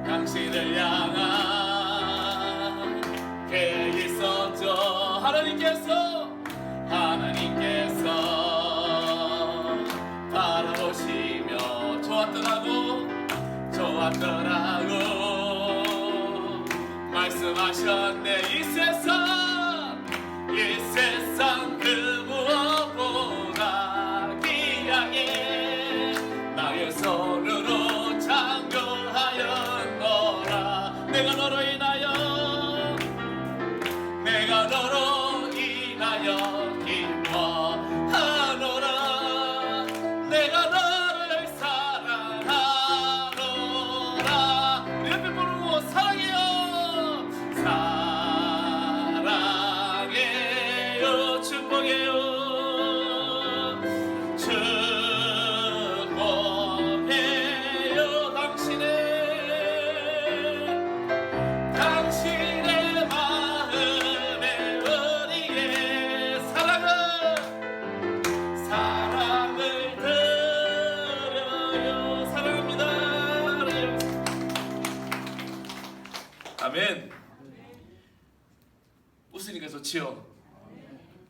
당신을 향한 계획이 있었죠. 하나님께서 바라보시며 좋았더라고 말씀하셨네. 이 세상 그 무엇보다 귀하게 나의 손으로 창조하였노라. 내가 너로 인하여 기뻐하노라. 내가 너를 사랑하노라. 우리 옆에 부르고 사랑해요. 사랑해요. 축복해요. 축복해요. 당신의 마음에 우리의 사랑을 드려요. 사랑합니다. 아멘. 웃으니까 좋지요?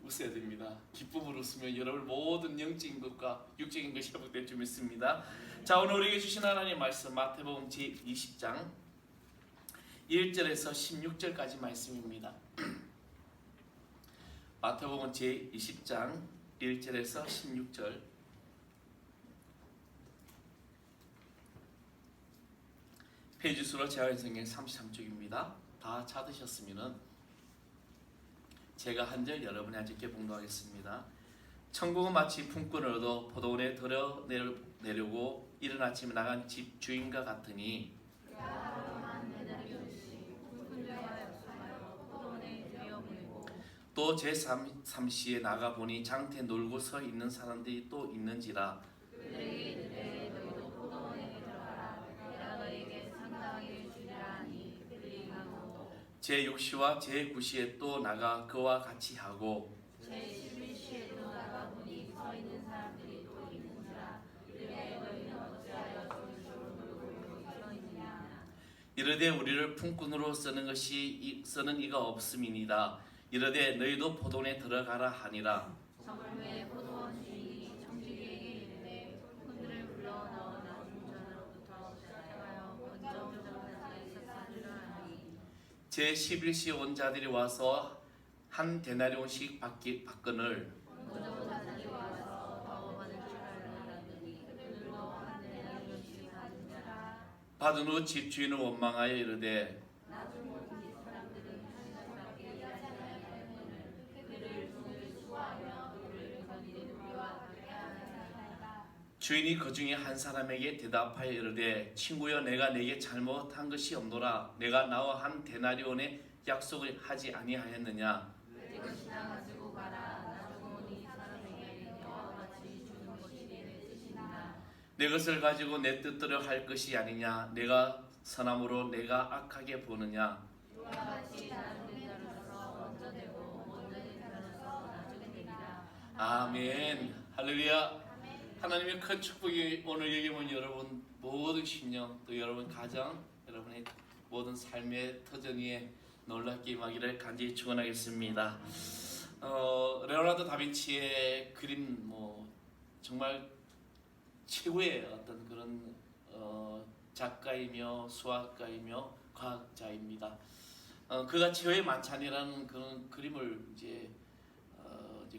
웃어야 됩니다. 기쁨으로 웃으면 여러분 모든 영적인 것과 육적인 것이 회복될 줄 믿습니다. 자, 오늘 우리에게 주신 하나님의 말씀 마태복음 제20장 1절에서 16절까지 말씀입니다. 마태복음 제20장 1절에서 16절. 페이지 수로 재화인성경 33쪽입니다. 다 찾으셨으면은 제가 한 절 여러분이 함께 봉독하겠습니다. 천국은 마치 품꾼을 얻어 포도원에 들여 내려고 이른 아침에 나간 집 주인과 같으니 또 제3시에 나가 보니 장터에 놀고 서 있는 사람들이 또 있는지라. 제6시와 제9시에 또 나가 그와 같이 하고 제11시에 또 나가 보니 서 있는 사람들이 또 있는지라. 이르되 너희는 어찌하여 저기서 놀고 서 있느냐. 이르되 우리를 품꾼으로 쓰는 이가 없음이니라. 이르되 너희도 포도원에 들어가라 하니라. 저물매 포도원 주인이 청지기에게 이르되 품꾼들을 불러 넣어 나중 전으로부터 시작하여 먼저 부정하지 삭사주라 하니. 제11시에 온 자들이 와서 한 데나리온씩 받거늘 먼저 자들이 와서 더 받을 줄 알았더니 그들도 한 데나리온씩 받은 자라. 받은 후 집주인을 원망하여 이르되 나중 온 이 사람들은 한 가지밖에 일하지 아니하였거늘 그들을 돈을 수고하며 그를 거기에 우리와 함께 하였나이다. 주인이 그 중에 한 사람에게 대답하여 이르되 친구여 내가 내게 잘못한 것이 없노라. 내가 나와 한 데나리온의 약속을 하지 아니하였느냐. 내 것이나 가지고 가라. 나중 온 이 사람에게 너와 같이 주는 것이 내 뜻이니라. 내 것을 가지고 내 뜻대로 할 것이 아니냐. 내가 선함으로 내가 악하게 보느냐. 이와 같이 나중에 다루어서 먼저 되고 먼저 다루어서 나중에 되리라. 아멘. 할렐루야. 하나님의 큰 축복이 오늘 여기 온 여러분 모든 심령 또 여러분 가정 여러분의 모든 삶의 터전 위에 놀랍게 임하기를 간절히 축원하겠습니다. 레오나르도 다빈치의 그림 정말 최고의 어떤 그런 작가이며 수학가이며 과학자입니다. 그가 최후의 만찬이라는 그런 그림을 이제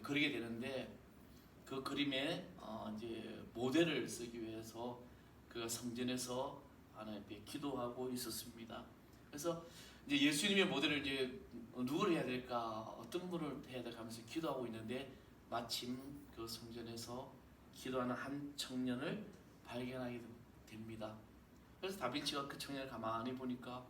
그리게 되는데 그 그림에 이제 모델을 쓰기 위해서 그가 성전에서 하나님께 기도하고 있었습니다. 그래서 이제 예수님의 모델을 이제 누구를 해야 될까, 어떤 분을 해야 될까 하면서 기도하고 있는데 마침 그 성전에서 기도하는 한 청년을 발견하게 됩니다. 그래서 다빈치가 그 청년을 가만히 보니까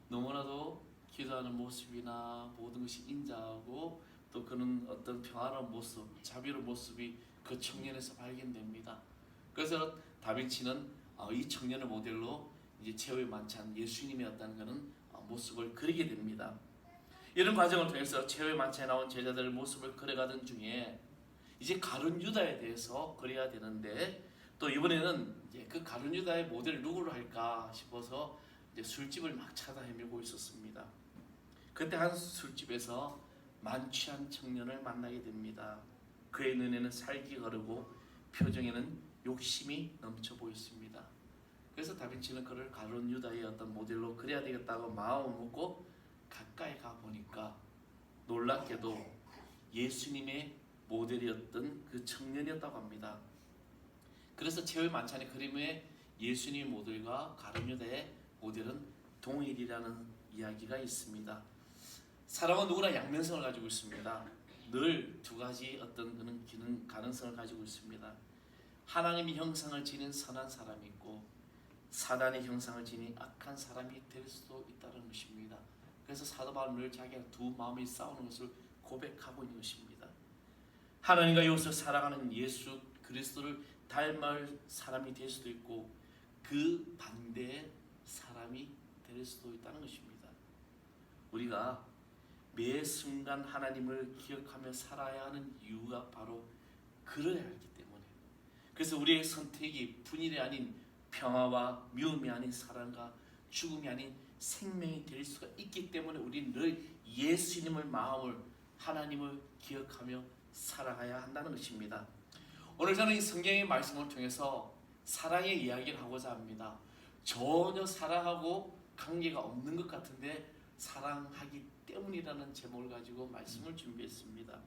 너무나도 기도하는 모습이나 모든 것이 인자하고 또 그는 어떤 평화로운 모습, 자비로운 모습이 그 청년에서 발견됩니다. 그래서 다빈치는 이 청년을 모델로 이제 최후의 만찬 예수님의 어떤 그런 모습을 그리게 됩니다. 이런 과정을 통해서 최후의 만찬에 나온 제자들의 모습을 그려가던 중에 이제 가룟 유다에 대해서 그려야 되는데 또 이번에는 이제 그 가룟 유다의 모델을 누구로 할까 싶어서 이제 술집을 막 찾아 헤매고 있었습니다. 그때 한 술집에서 만취한 청년을 만나게 됩니다. 그의 눈에는 살기가 흐르고 표정에는 욕심이 넘쳐 보였습니다. 그래서 다빈치는 그를 가룟 유다의 어떤 모델로 그려야 되겠다고 마음을 먹고 가까이 가 보니까 놀랍게도 예수님의 모델이었던 그 청년이었다고 합니다. 그래서 최후의 만찬의 그림에 예수님의 모델과 가룟 유다의 모델은 동일이라는 이야기가 있습니다. 사랑은 누구나 양면성을 가지고 있습니다. 늘 두 가지 어떤 그런 기능 가능성을 가지고 있습니다. 하나님의 형상을 지닌 선한 사람이 있고 사단의 형상을 지닌 악한 사람이 될 수도 있다는 것입니다. 그래서 사도 바울은 늘 자기가 두 마음이 싸우는 것을 고백하고 있는 것입니다. 하나님과 이웃을 사랑하는 예수 그리스도를 닮을 사람이 될 수도 있고 그 반대의 사람이 될 수도 있다는 것입니다. 우리가 매 순간 하나님을 기억하며 살아야 하는 이유가 바로 그러야 하기 때문에, 그래서 우리의 선택이 분일이 아닌 평화와 미움이 아닌 사랑과 죽음이 아닌 생명이 될 수가 있기 때문에 우리는 늘 예수님을 마음을 하나님을 기억하며 살아가야 한다는 것입니다. 오늘 저는 이 성경의 말씀을 통해서 사랑의 이야기를 하고자 합니다. 전혀 사랑하고 관계가 없는 것 같은데 사랑하기 때문이라는 제목을 가지고 말씀을 준비했습니다.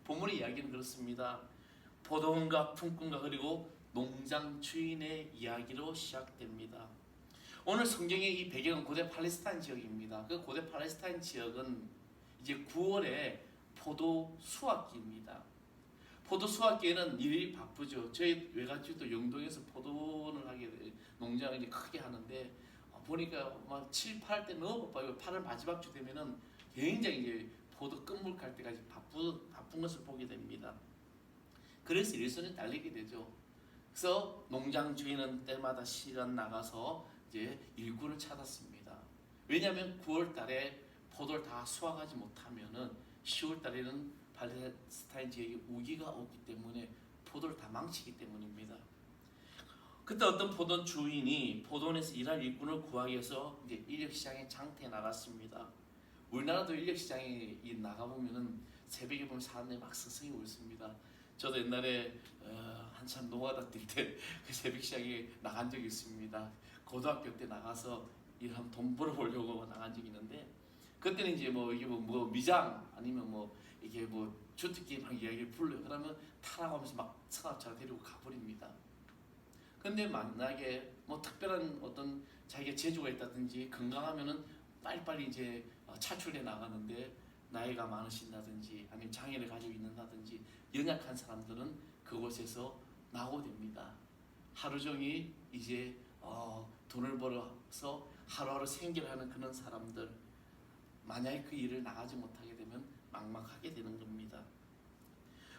본문의 이야기는 그렇습니다. 포도원과 품꾼과 그리고 농장 주인의 이야기로 시작됩니다. 오늘 성경의 이 배경은 고대 팔레스타인 지역입니다. 그 고대 팔레스타인 지역은 이제 9월에 포도 수확기입니다. 포도 수확기에는 일이 바쁘죠. 저희 외갓집도 영동에서 포도를 하게 돼 농장을 이제 크게 하는데 보니까 막 7, 8월 때 너무 바빠요. 8월 마지막 주 되면은 굉장히 이제 포도 끝물갈 때까지 바쁜 것을 보게 됩니다. 그래서 일손이 달리게 되죠. 그래서 농장 주인은 때마다 시간 나가서 이제 일꾼을 찾았습니다. 왜냐하면 9월 달에 포도를 다 수확하지 못하면은 10월 달에는 팔레스타인 지역에 우기가 오기 때문에 포도를 다 망치기 때문입니다. 그때 어떤 포도원 주인이 포도원에서 일할 일꾼을 구하기 위해서 이제 인력시장에 장터에 나갔습니다. 우리나라도 인력시장에 나가보면은 새벽에 보면 사람들이 막 스승이 오습니다. 저도 옛날에 한참 노가다 뛸 때 그 새벽 시장에 나간 적이 있습니다. 고등학교 때 나가서 일하면 돈 벌어보려고 나간 적이 있는데 그때는 이제 뭐 이게 뭐 미장 아니면 뭐 이게 뭐 주특기 막 이야기를 불러요. 그러면 타라고 하면서 막 승합차를 데리고 가버립니다. 근데 만약에 뭐 특별한 어떤 자기가 재주가 있다든지 건강하면은 빨리빨리 이제 차출해 나가는데 나이가 많으신다든지 아니면 장애를 가지고 있는다든지 연약한 사람들은 그곳에서 나고됩니다. 하루 종일 이제 돈을 벌어서 하루하루 생계를 하는 그런 사람들, 만약에 그 일을 나가지 못하게 되면 막막하게 되는 겁니다.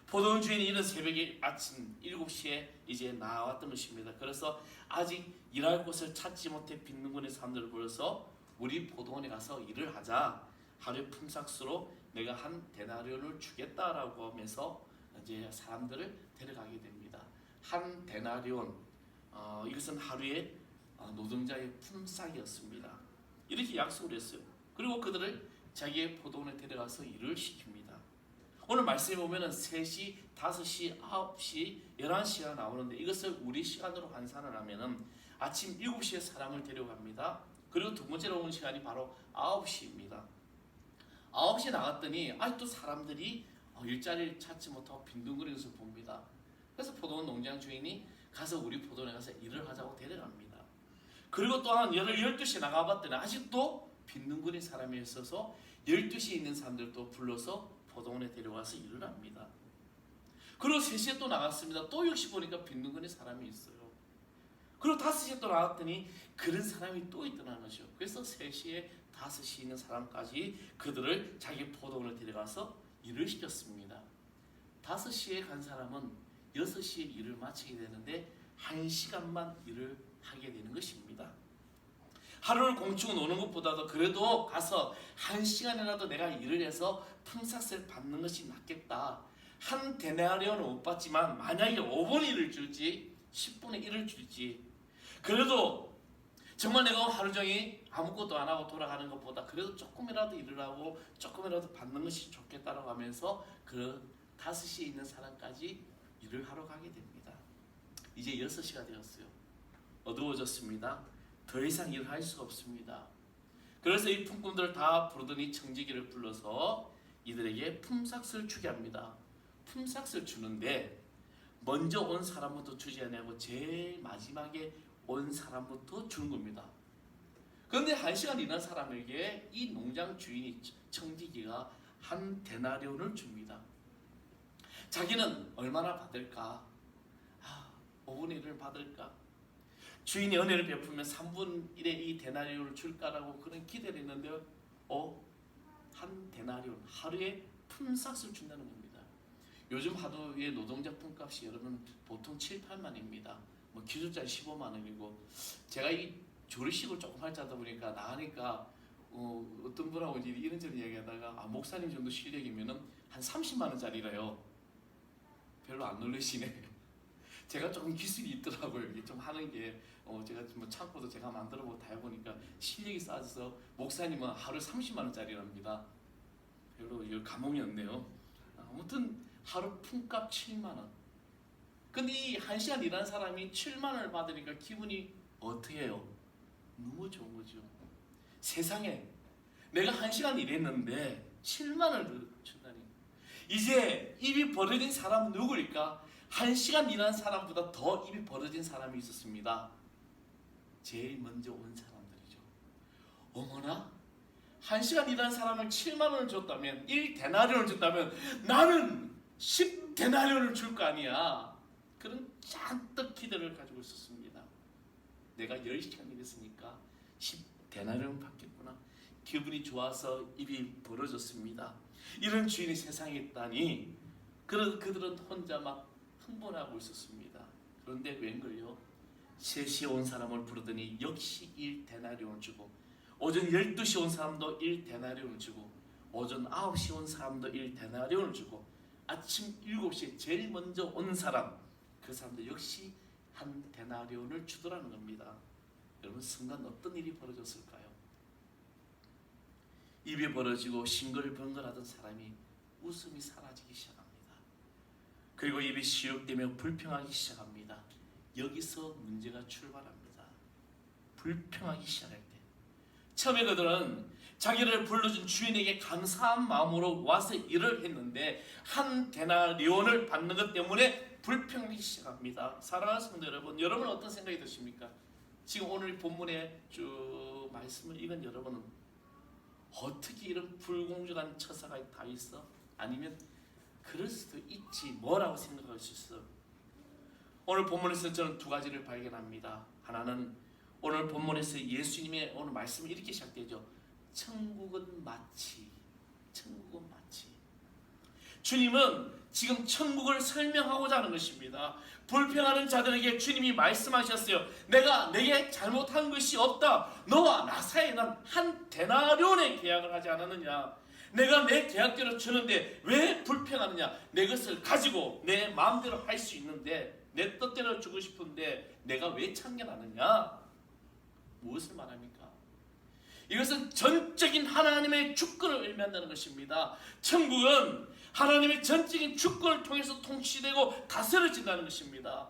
포도원 주인이 이른 새벽에 아침 7시에 이제 나왔던 것입니다. 그래서 아직 일할 곳을 찾지 못해 빈둥거리는 사람들을 불러서 우리 포도원에 가서 일을 하자. 하루의 품삯으로 내가 한 데나리온을 주겠다라고 하면서 이제 사람들을 데려가게 됩니다. 한 데나리온, 이것은 하루의 노동자의 품삯이었습니다. 이렇게 약속을 했어요. 그리고 그들을 자기의 포도원에 데려가서 일을 시킵니다. 오늘 말씀에 보면은 3시, 5시, 9시, 11시가 나오는데 이것을 우리 시간으로 환산을 하면은 아침 7시에 사람을 데려갑니다. 그리고 두 번째로 오는 시간이 바로 9시입니다. 9시에 나갔더니 아직도 사람들이 일자리를 찾지 못하고 빈둥거리는 것을 봅니다. 그래서 포도원 농장 주인이 가서 우리 포도원에 가서 일을 하자고 데려갑니다. 그리고 또한 12시에 나가봤더니 아직도 빈둥거리는 사람이 있어서 12시에 있는 사람들도 불러서 포도원에 데려가서 일을 합니다. 그리고 3시에 또 나갔습니다. 또 역시 보니까 빈둥거리는 사람이 있어요. 그리고 5시에 또 나갔더니 그런 사람이 또 있더라는 거죠. 그래서 3시에 5시에 있는 사람까지 그들을 자기 포도원에 데려가서 일을 시켰습니다. 5시에 간 사람은 6시에 일을 마치게 되는데 1시간만 일을 하게 되는 것입니다. 하루를 공치고 노는 것보다도 그래도 가서 1시간이라도 내가 일을 해서 품삯을 받는 것이 낫겠다. 한 데나리온은 못 받지만 만약에 5번 일을 줄지 10분의 1을 줄지. 그래도 정말 내가 하루 종일 아무것도 안 하고 돌아가는 것보다 그래도 조금이라도 일을 하고 조금이라도 받는 것이 좋겠다라고 하면서 그 5시에 있는 사람까지 일을 하러 가게 됩니다. 이제 6시가 되었어요. 어두워졌습니다. 더 이상 일을 할 수가 없습니다. 그래서 이 품꾼들을 다 부르더니 청지기를 불러서 이들에게 품삯을 주게 합니다. 품삯을 주는데 먼저 온 사람부터 주지 않냐고 제일 마지막에 온 사람부터 주는 겁니다. 그런데 1시간 일한 사람에게 이 농장 주인이 청지기가 한 데나리온을 줍니다. 자기는 얼마나 받을까? 5분의 1을 받을까? 주인이 은혜를 베풀면 3분의 1의 이 데나리온을 줄까라고 그런 기대를 했는데 한 데나리온, 하루에 품삯을 준다는 겁니다. 요즘 하루의 노동자 품값이 여러분 보통 7, 8만입니다. 뭐 기술자는 15만 원이고, 제가 이 조리식을 조금 할 줄 알다 보니까 나가니까 어떤 분하고 이제 이런저런 이야기하다가 목사님 정도 실력이면은 한 30만 원짜리래요. 별로 안 놀라시네. 제가 조금 기술이 있더라고요. 이게 좀 하는 게 제가 뭐 창고도 제가 만들어보고 다 해보니까 실력이 쌓여서 목사님은 하루 30만 원짜리랍니다. 별로 감흥이 없네요. 아무튼 하루 품값 7만 원. 근데 이 1시간 일하는 사람이 7만 원을 받으니까 기분이 어떻게 해요? 너무 좋은 거죠. 세상에 내가 1시간 일했는데 7만 원을 준다니. 이제 입이 벌어진 사람은 누구일까? 1시간 일한 사람보다 더 입이 벌어진 사람이 있었습니다. 제일 먼저 온 사람들이죠. 어머나, 1시간 일한 사람을 7만 원을 줬다면, 1데나리온을 줬다면 나는 10데나리온을 줄 거 아니야. 그런 잔뜩 기대를 가지고 있었습니다. 내가 10시간 일했으니까 10데나리온 받겠구나. 기분이 좋아서 입이 벌어졌습니다. 이런 주인이 세상에 있다니. 그들은 혼자 막 흥분하고 있었습니다. 그런데 웬걸요? 3시에 온 사람을 부르더니 역시 1데나리온을 주고, 오전 12시에 온 사람도 1데나리온을 주고, 오전 9시에 온 사람도 1데나리온을 주고, 아침 7시에 제일 먼저 온 사람, 그 사람도 역시 한 데나리온을 주더라는 겁니다. 여러분, 순간 어떤 일이 벌어졌을까요? 입이 벌어지고 싱글벙글하던 사람이 웃음이 사라지기 시작합니다. 그리고 입이 시육되며 불평하기 시작합니다. 여기서 문제가 출발합니다. 불평하기 시작할 때, 처음에 그들은 자기를 불러준 주인에게 감사한 마음으로 와서 일을 했는데 한 데나리온을 받는 것 때문에 불평하기 시작합니다. 사랑하는 성도 여러분, 여러분은 어떤 생각이 드십니까? 지금 오늘 본문의 쭉 말씀을 읽은 여러분은 어떻게 이런 불공정한 처사가 다 있어? 아니면 그럴 수도 있지, 뭐라고 생각할 수 있어? 오늘 본문에서 저는 두 가지를 발견합니다. 하나는 오늘 본문에서 예수님의 오늘 말씀이 이렇게 시작되죠. 천국은 마치. 주님은 지금 천국을 설명하고자 하는 것입니다. 불평하는 자들에게 주님이 말씀하셨어요. 내가 내게 잘못한 것이 없다. 너와 나 사이에 난 한 데나리온의 계약을 하지 않았느냐. 내가 내 계약대로 주는데 왜 불평하느냐. 내 것을 가지고 내 마음대로 할 수 있는데, 내 뜻대로 주고 싶은데 내가 왜 참견하느냐. 무엇을 말합니까? 이것은 전적인 하나님의 주권을 의미한다는 것입니다. 천국은 하나님의 전적인 주권을 통해서 통치되고 다스려진다는 것입니다.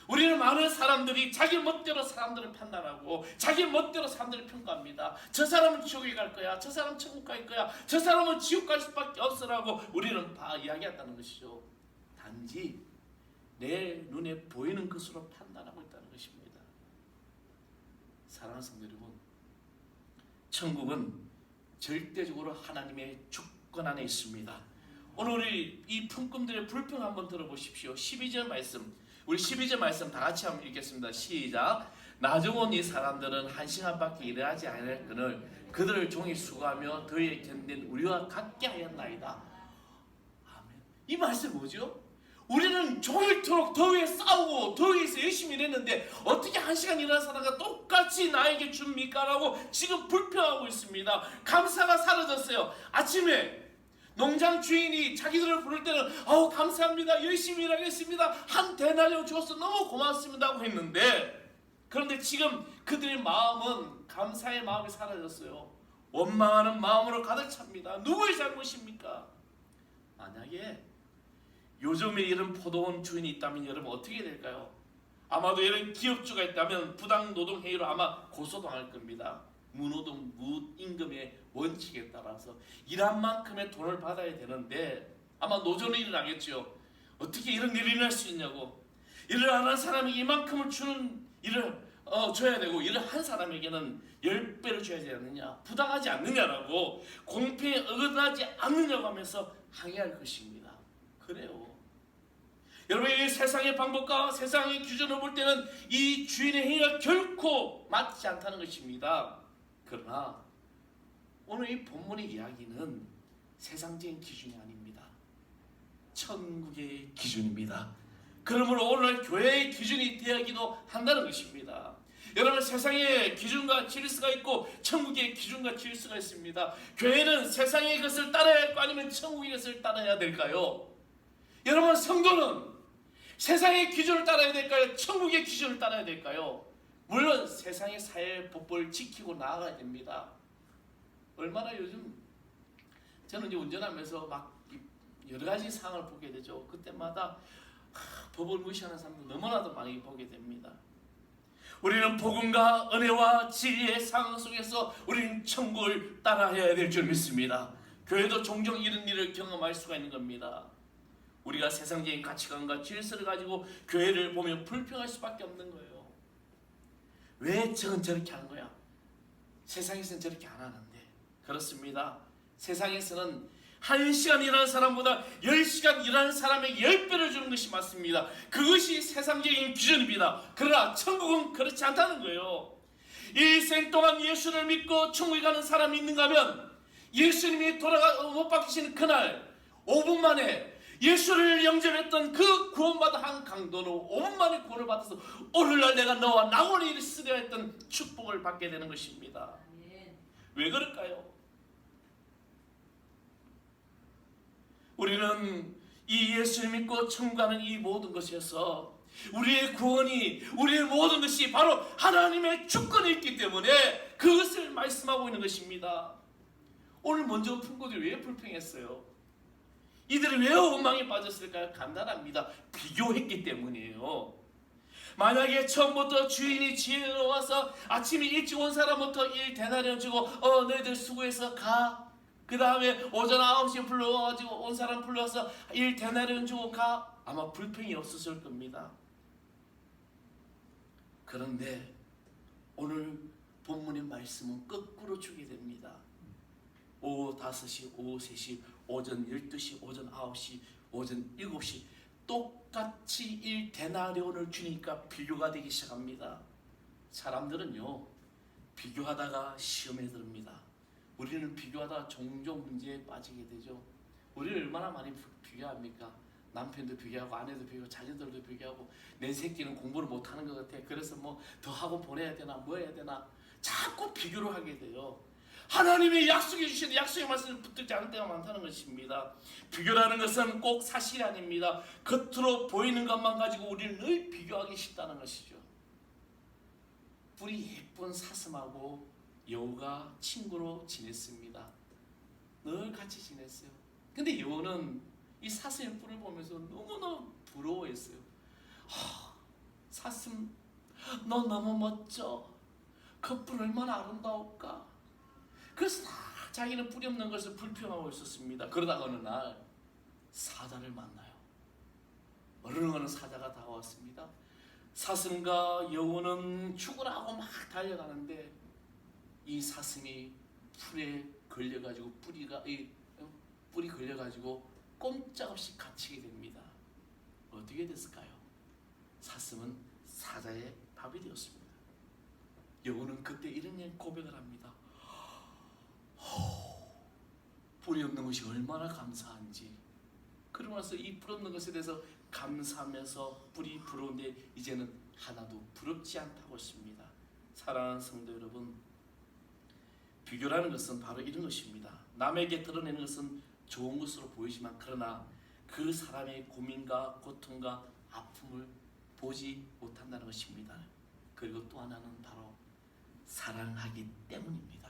우리는 많은 사람들이 자기 멋대로 사람들을 판단하고 자기 멋대로 사람들을 평가합니다. 저 사람은 지옥에 갈 거야, 저 사람은 천국 갈 거야, 저 사람은 지옥 갈 수밖에 없으라고 우리는 다 이야기한다는 것이죠. 단지 내 눈에 보이는 것으로 판단하고 있다는 것입니다. 사랑하는 성도 여러분, 천국은 절대적으로 하나님의 주권 안에 있습니다. 오늘 우리 이 품꾼들의 불평 한번 들어보십시오. 12절 말씀, 우리 12절 말씀 다 같이 한번 읽겠습니다. 시작. 나중온 이 사람들은 1시간밖에 일하지 않을 그늘 그들을 종일 수고하며 더위에 견딘 우리와 같게 하였나이다. 아멘. 이 말씀 뭐죠? 우리는 종일토록 더위에 싸우고 더위에서 열심히 일했는데 어떻게 1시간 일하는 사람과 똑같이 나에게 줍니까? 라고 지금 불평하고 있습니다. 감사가 사라졌어요. 아침에 농장 주인이 자기들을 부를 때는 아우 감사합니다, 열심히 일하겠습니다, 한 데나리온 주어서 너무 고맙습니다 하고 했는데, 그런데 지금 그들의 마음은 감사의 마음이 사라졌어요. 원망하는 마음으로 가득 찹니다. 누구의 잘못입니까? 만약에 요즘에 이런 포도원 주인이 있다면 여러분 어떻게 될까요? 아마도 이런 기업주가 있다면 부당 노동 행위로 아마 고소당할 겁니다. 무노동 무임금의 원칙에 따라서 일한 만큼의 돈을 받아야 되는데 아마 노조는 일어나겠죠. 어떻게 이런 일이 일어날 수 있냐고. 일을 안 한 사람에게 이만큼을 주는 일을 줘야 되고, 일을 한 사람에게는 10배를 줘야 되지 않느냐, 부당하지 않느냐라고, 공평에 어긋나지 않느냐고 하면서 항의할 것입니다. 그래요. 여러분, 이 세상의 방법과 세상의 기준을 볼 때는 이 주인의 행위가 결코 맞지 않다는 것입니다. 그러나 오늘 이 본문의 이야기는 세상적인 기준이 아닙니다. 천국의 기준입니다. 그러므로 오늘 교회의 기준이 되어야기도 한다는 것입니다. 여러분, 세상의 기준과 질서가 있고 천국의 기준과 질서가 있습니다. 교회는 세상의 것을 따라야 할까 아니면 천국의 것을 따라야 될까요? 여러분, 성도는 세상의 기준을 따라야 될까요? 천국의 기준을 따라야 될까요? 물론 세상의 사회 법벌을 지키고 나아가야 됩니다. 얼마나 요즘 저는 이제 운전하면서 막 여러 가지 상황을 보게 되죠. 그때마다 법을 무시하는 사람도 너무나도 많이 보게 됩니다. 우리는 복음과 은혜와 진리의 상황 속에서 우리는 천국을 따라야 될 줄 믿습니다. 교회도 종종 이런 일을 경험할 수가 있는 겁니다. 우리가 세상적인 가치관과 질서를 가지고 교회를 보면 불평할 수밖에 없는 거예요. 왜 저건 저렇게 하는 거야? 세상에서는 저렇게 안 하는데. 그렇습니다. 세상에서는 1시간 일하는 사람보다 10시간 일하는 사람에게 10배를 주는 것이 맞습니다. 그것이 세상적인 기준입니다. 그러나 천국은 그렇지 않다는 거예요. 일생 동안 예수를 믿고 천국에 가는 사람이 있는가 하면 예수님이 못 박히시는 그날 5분 만에 예수를 영접했던 그 구원받은 한 강도는 5분 만에 구원을 받아서 오늘날 내가 너와 낙원에 있으려 했던 축복을 받게 되는 것입니다. 왜 그럴까요? 우리는 이 예수를 믿고 천국 가는 이 모든 것에서 우리의 구원이, 우리의 모든 것이 바로 하나님의 주권이 있기 때문에 그것을 말씀하고 있는 것입니다. 오늘 먼저 품고들이 왜 불평했어요? 이들이 왜 원망에 빠졌을까요? 간단합니다. 비교했기 때문이에요. 만약에 처음부터 주인이 지혜로 와서 아침에 일찍 온 사람부터 1데나리온 주고 너희들 수고해서 가. 그 다음에 오전 9시에 불러가지고 온 사람 불러서 1데나리온 주고 가. 아마 불평이 없었을 겁니다. 그런데 오늘 본문의 말씀은 거꾸로 주게 됩니다. 오후 5시, 오후 3시, 오전 12시, 오전 9시, 오전 7시 똑같이 1데나리온을 주니까 비교가 되기 시작합니다. 사람들은요, 비교하다가 시험에 들습니다. 우리는 비교하다가 종종 문제에 빠지게 되죠. 우리는 얼마나 많이 비교합니까? 남편도 비교하고 아내도 비교하고 자녀들도 비교하고 내 새끼는 공부를 못하는 것 같아. 그래서 뭐 더 학원 보내야 되나 뭐 해야 되나 자꾸 비교를 하게 돼요. 하나님의 약속해 주신 약속의 말씀을 붙들지 않을 때가 많다는 것입니다. 비교라는 것은 꼭 사실이 아닙니다. 겉으로 보이는 것만 가지고 우리는 늘 비교하기 쉽다는 것이죠. 뿔이 예쁜 사슴하고 여우가 친구로 지냈습니다. 늘 같이 지냈어요. 근데 여우는 이 사슴의 뿔을 보면서 너무너무 부러워했어요. 사슴, 너 너무 멋져. 그 뿔 얼마나 아름다울까. 그래서 자기는 뿌리 없는 것을 불평하고 있었습니다. 그러다가 어느 날 사자를 만나요. 어느 사자가 다가왔습니다. 사슴과 여우는 죽으라고 막 달려가는데 이 사슴이 풀에 걸려가지고 뿔이 걸려가지고 꼼짝없이 갇히게 됩니다. 어떻게 됐을까요? 사슴은 사자의 밥이 되었습니다. 여우는 그때 이런 고백을 합니다. 뿔이 없는 것이 얼마나 감사한지. 그러고 나서 이 뿔 없는 것에 대해서 감사하면서 뿔이 부러운데 이제는 하나도 부럽지 않다고 했습니다. 사랑하는 성도 여러분, 비교라는 것은 바로 이런 것입니다. 남에게 드러내는 것은 좋은 것으로 보이지만 그러나 그 사람의 고민과 고통과 아픔을 보지 못한다는 것입니다. 그리고 또 하나는 바로 사랑하기 때문입니다.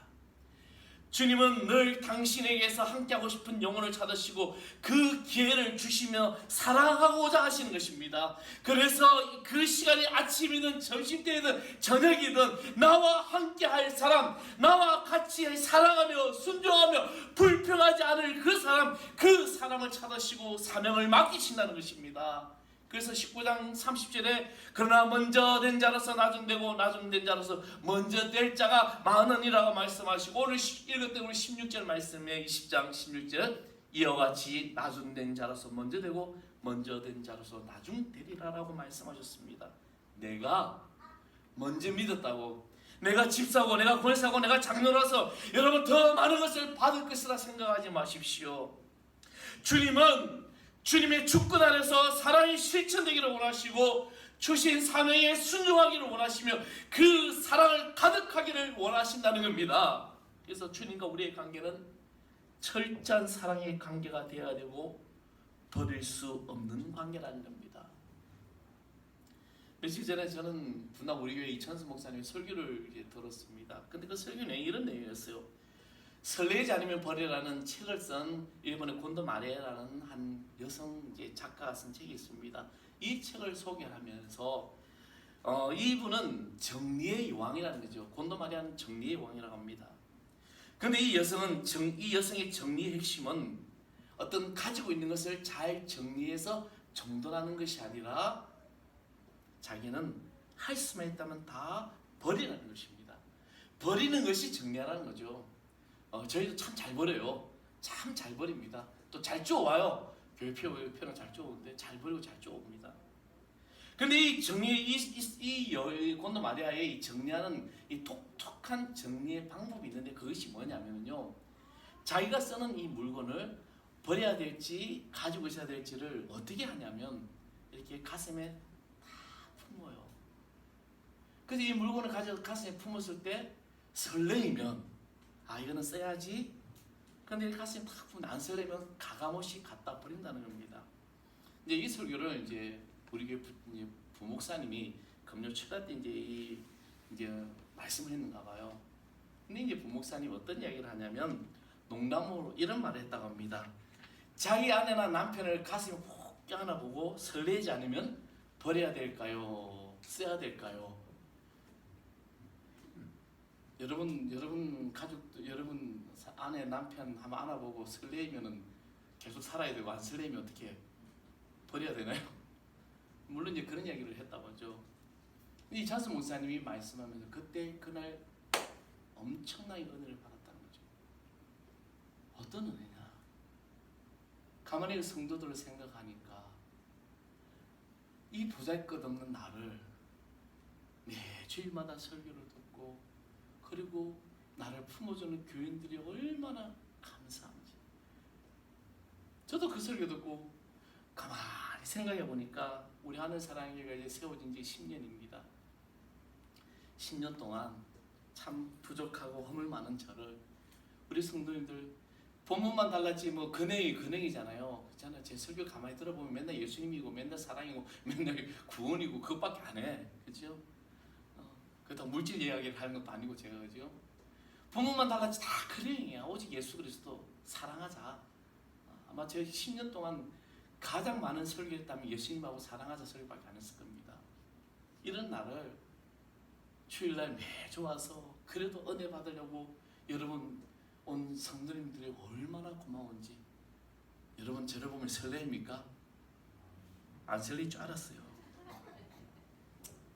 주님은 늘 당신에게서 함께하고 싶은 영혼을 찾으시고 그 기회를 주시며 사랑하고자 하시는 것입니다. 그래서 그 시간이 아침이든 점심때이든 저녁이든 나와 함께할 사람, 나와 같이 사랑하며 순종하며 불평하지 않을 그 사람을 찾으시고 사명을 맡기신다는 것입니다. 그래서 19장 30절에 그러나 먼저 된 자로서 나중 되고 나중 된 자로서 먼저 될 자가 많으니라고 말씀하시고, 오늘 읽었던 우리 16절 말씀에 20장 16절 이와 같이 나중 된 자로서 먼저 되고 먼저 된 자로서 나중 되리라라고 말씀하셨습니다. 내가 먼저 믿었다고, 내가 집 사고 내가 권 사고 내가 장로라서 여러분 더 많은 것을 받을 것이라 생각하지 마십시오. 주님은 주님의 주권 안에서 사랑이 실천되기를 원하시고 주신 사명에 순종하기를 원하시며 그 사랑을 가득하기를 원하신다는 겁니다. 그래서 주님과 우리의 관계는 철저한 사랑의 관계가 되어야 되고 버릴 수 없는 관계라는 겁니다. 며칠 전에 저는 분당 우리 교회 이천수 목사님의 설교를 들었습니다. 근데 그 설교 내용이 이런 내용이었어요. 설레지 않으면 버리라는 책을 쓴 일본의 곤도 마레라는 한 여성 작가가 쓴 책이 있습니다. 이 책을 소개하면서 이분은 정리의 왕이라는 거죠. 곤도 마레는 정리의 왕이라고 합니다. 그런데 이 여성의 정리의 핵심은 어떤 가지고 있는 것을 잘 정리해서 정돈하는 것이 아니라 자기는 할 수만 있다면 다 버리라는 것입니다. 버리는 것이 정리하라는 거죠. 저희도 참 잘 버려요. 참 잘 버립니다. 또 잘 쪼와요. 교회표는 잘 쪼오는데 잘 버리고 잘 쪼옵니다. 근데 이 정리, 이 곤도 마리아의 이 정리하는 이 독특한 정리의 방법이 있는데 그것이 뭐냐면요, 자기가 쓰는 이 물건을 버려야 될지 가지고 있어야 될지를 어떻게 하냐면 이렇게 가슴에 다 품어요. 그래서 이 물건을 가슴에 품었을 때 설레이면 이거는 써야지. 근데 가슴에 탁 품으면 안 설레면 가감없이 갖다 버린다는 겁니다. 이제 이 설교를 이제 우리 교회 부목사님이 금요 최다 때 이제 말씀을 했는가 봐요. 근데 이제 부목사님 어떤 이야기를 하냐면 농담으로 이런 말을 했다고 합니다. 자기 아내나 남편을 가슴에 훅 껴안아 보고 설레지 않으면 버려야 될까요? 써야 될까요? 여러분 가족도 여러분 아내 남편 한번 안아보고 설레이면은 계속 살아야 되고 안 설레이면 어떻게 버려야 되나요? 물론 이제 그런 이야기를 했다고 하죠. 이 찬스 목사님이 말씀하면서 그날 엄청나게 은혜를 받았다는 거죠. 어떤 은혜냐? 가만히 성도들을 생각하니까 이 보잘것없는 나를 매주일마다 설교를 듣고 그리고 나를 품어주는 교인들이 얼마나 감사한지. 저도 그 설교 듣고 가만히 생각해 보니까 우리 하늘사랑교회가 이제 세워진 지 10년입니다. 10년 동안 참 부족하고 허물 많은 저를 우리 성도님들 본문만 달랐지 뭐 근행이잖아요. 그렇잖아요. 제 설교 가만히 들어보면 맨날 예수님이고 맨날 사랑이고 맨날 구원이고 그것밖에 안 해. 그렇죠? 그렇다고 물질 이야기를 하는 것도 아니고 제가 그죠? 부모만 달랐지 다 그래요. 오직 예수 그리스도 사랑하자. 아마 제가 10년 동안 가장 많은 설교했다면 예수님하고 사랑하자 설교밖에 안 했을 겁니다. 이런 날을 주일날 매주 와서 그래도 은혜 받으려고 여러분 온 성도님들이 얼마나 고마운지. 여러분 저를 보면 설레입니까? 안 설레일 줄 알았어요.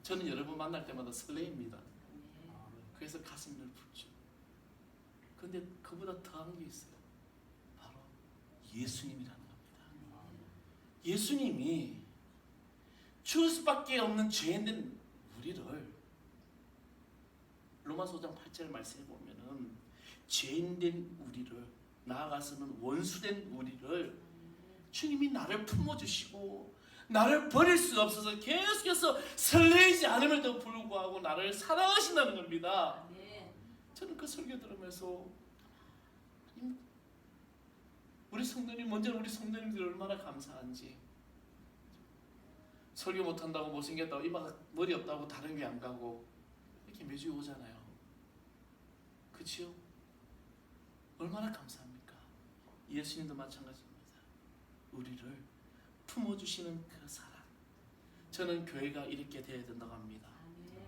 저는 여러분 만날 때마다 설레입니다. 그래서 가슴이 늘 붓죠. 그런데 그보다 더한 게 있어요. 바로 예수님이라는 겁니다. 예수님이 죽을 수밖에 없는 죄인된 우리를 로마서 5장 8절 말씀해 보면은 죄인된 우리를 나아가서는 원수된 우리를 주님이 나를 품어주시고 나를 버릴 수가 없어서 계속해서 설레지 않음에도 불구하고 나를 사랑하신다는 겁니다. 저는 그 설교 들으면서 우리 성도님, 먼저 우리 성도님들이 얼마나 감사한지. 설교 못한다고 못생겼다고 이마 머리 없다고 다른 게 안 가고 이렇게 매주 오잖아요. 그치요? 얼마나 감사합니까? 예수님도 마찬가지입니다. 우리를 품어주시는 그 사랑. 저는 교회가 이렇게 되어야 된다고 합니다.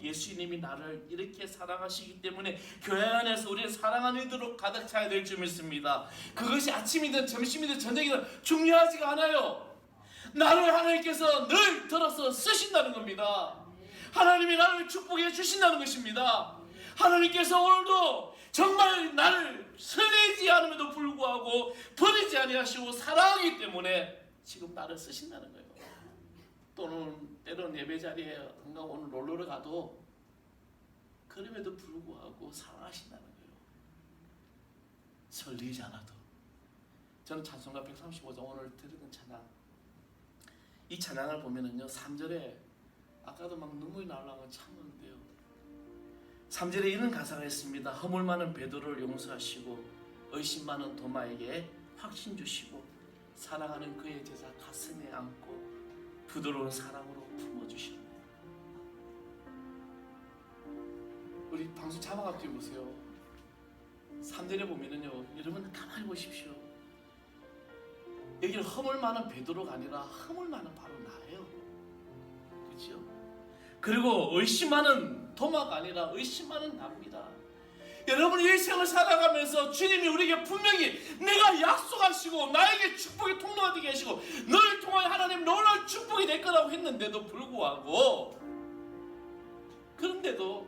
예수님이 나를 이렇게 사랑하시기 때문에 교회 안에서 우리를 사랑하는 이들로 가득 차야 될 줄 믿습니다. 그것이 아침이든 점심이든 저녁이든 중요하지가 않아요. 나를 하나님께서 늘 들어서 쓰신다는 겁니다. 하나님이 나를 축복해 주신다는 것입니다. 하나님께서 오늘도 정말 나를 설레지 않음에도 불구하고 버리지 아니하시고 사랑하기 때문에 지금 나를 쓰신다는 거예요. 또는 때로는 예배 자리에 뭔가 오늘 놀러를 가도 그럼에도 불구하고 사랑하신다는 거예요. 설레지 않아도. 저는 찬송가 135장 오늘 들은 찬양, 이 찬양을 보면은요 3절에 아까도 막 눈물이 나오려고 참는데요 3절에 이런 가사가 있습니다. 허물 많은 베드로를 용서하시고 의심 많은 도마에게 확신 주시고 사랑하는 그의 제자 가슴에 안고 부드러운 사랑으로 품어주시는. 우리 방송 자막 앞뒤 보세요. 3절에 보면은요 여러분 가만히 보십시오. 여기는 허물 많은 베드로가 아니라 허물 많은 바로 나예요. 그렇죠? 그리고 의심 많은 도마가 아니라 의심 많은 나입니다. 여러분 일생을 살아가면서 주님이 우리에게 분명히 내가 약속하시고 나에게 축복의 통로가 되게 하시고 너를 통하여 하나님 놀라운 축복이 될 거라고 했는데도 불구하고 그런데도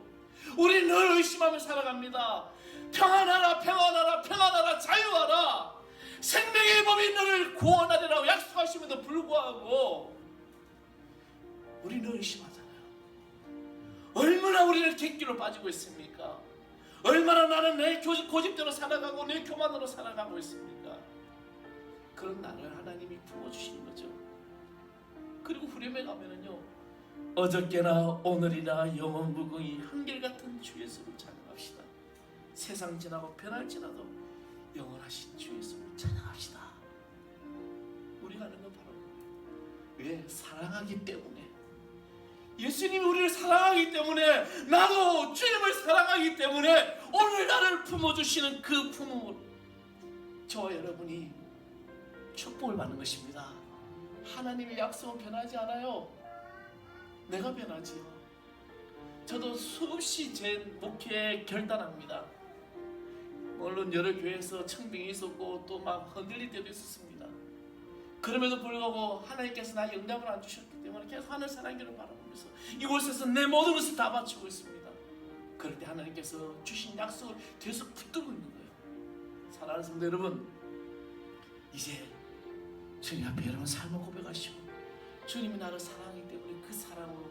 우리 늘 의심하며 살아갑니다. 평안하라 평안하라 평안하라 자유하라 생명의 법이 너를 구원하리라고 약속하심에도 불구하고 우리 늘 의심하잖아요. 얼마나 우리는 객기로 빠지고 있습니까? 얼마나 나는 내 고집대로 살아가고 내 교만으로 살아가고 있습니까? 그런 나를 하나님이 품어주시는 거죠. 그리고 후렴에 가면은요 어저께나 오늘이나 영원 무궁히 한결같은 주 예수를 찬양합시다. 세상 지나고 변할지라도 영원하신 주 예수를 찬양합시다. 우리가 하는 건 바로 왜? 사랑하기 때문에. 예수님이 우리를 사랑하기 때문에 나도 주님을 사랑하기 때문에 오늘 나를 품어주시는 그 품음으로 저와 여러분이 축복을 받는 것입니다. 하나님의 약속은 변하지 않아요. 내가 변하지요. 저도 수없이 제 목회에 결단합니다. 물론 여러 교회에서 청빙이 있었고 또 막 흔들릴 때도 있었습니다. 그럼에도 불구하고 하나님께서 나에게 응답을 안 주셨기 때문에 계속 하늘 사랑기를 바라보면서 이곳에서 내 모든 것을 다 바치고 있습니다. 그럴 때 하나님께서 주신 약속을 계속 붙들고 있는 거예요. 사랑하는 성도 여러분, 이제 주님 앞에 여러분 삶을 고백하시고 주님이 나를 사랑하기 때문에 그 사랑으로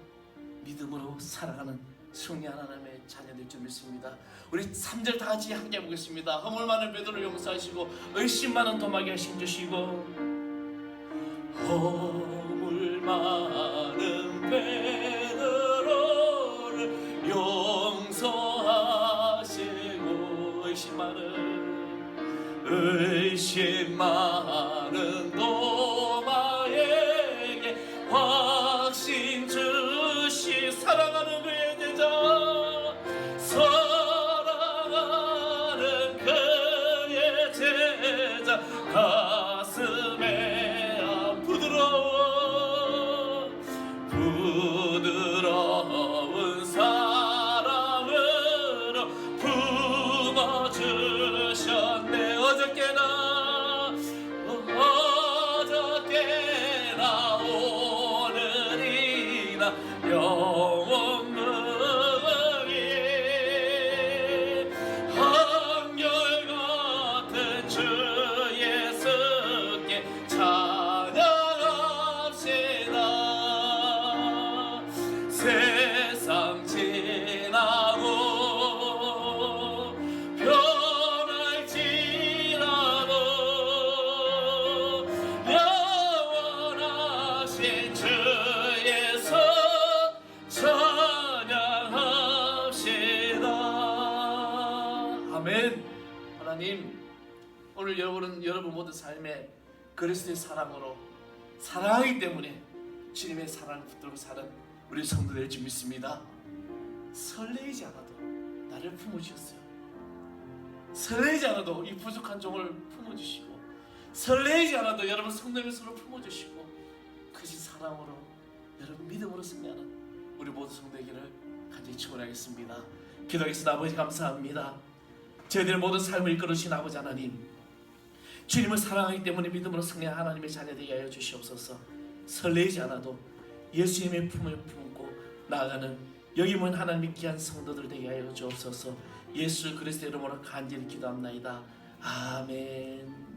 믿음으로 살아가는 승리한 하나님의 자녀들 줄 믿습니다. 우리 3절 다 같이 함께 해보겠습니다. 허물 많은 베드로를 용서하시고 의심 많은 도마에게 힘 주시고 허물 많은 베드로를 용서하시고 의심 많은 도마에게 확신 주시 사랑하는 그의 제자 사랑하는 그의 제자 가슴에 부드러운 사랑으로 품어주셨네. 어저께나 오늘이나 영원 무궁히 한결같은 주 예수께 찬양합시다. 세상 지나고 변할지라도 영원하신 주 예수 찬양합시다. 아멘. 하나님 오늘 여러분 모든 삶에 그리스도의 사랑으로 사랑하기 때문에 주님의 사랑을 붙들고 사는 우리 성도 될 줄 믿습니다. 설레이지 않아도 나를 품어주셨어요. 설레이지 않아도 이 부족한 종을 품어주시고, 설레이지 않아도 여러분 성도를 서로 품어주시고, 크신 사랑으로 여러분 믿음으로 승리하는 우리 모든 성도에게를 간절히 축원하겠습니다. 기도하겠습니다. 아버지 감사합니다. 저희들의 모든 삶을 이끌으신 아버지 하나님, 주님을 사랑하기 때문에 믿음으로 승리한 하나님의 자녀되게 하여 주시옵소서. 설레지 않아도 예수님의 품을 품고 나아가는 여기 모인 하나님의 귀한 성도들 되게 하여 주옵소서. 예수 그리스도의 이름으로 간절히 기도합나이다. 아멘.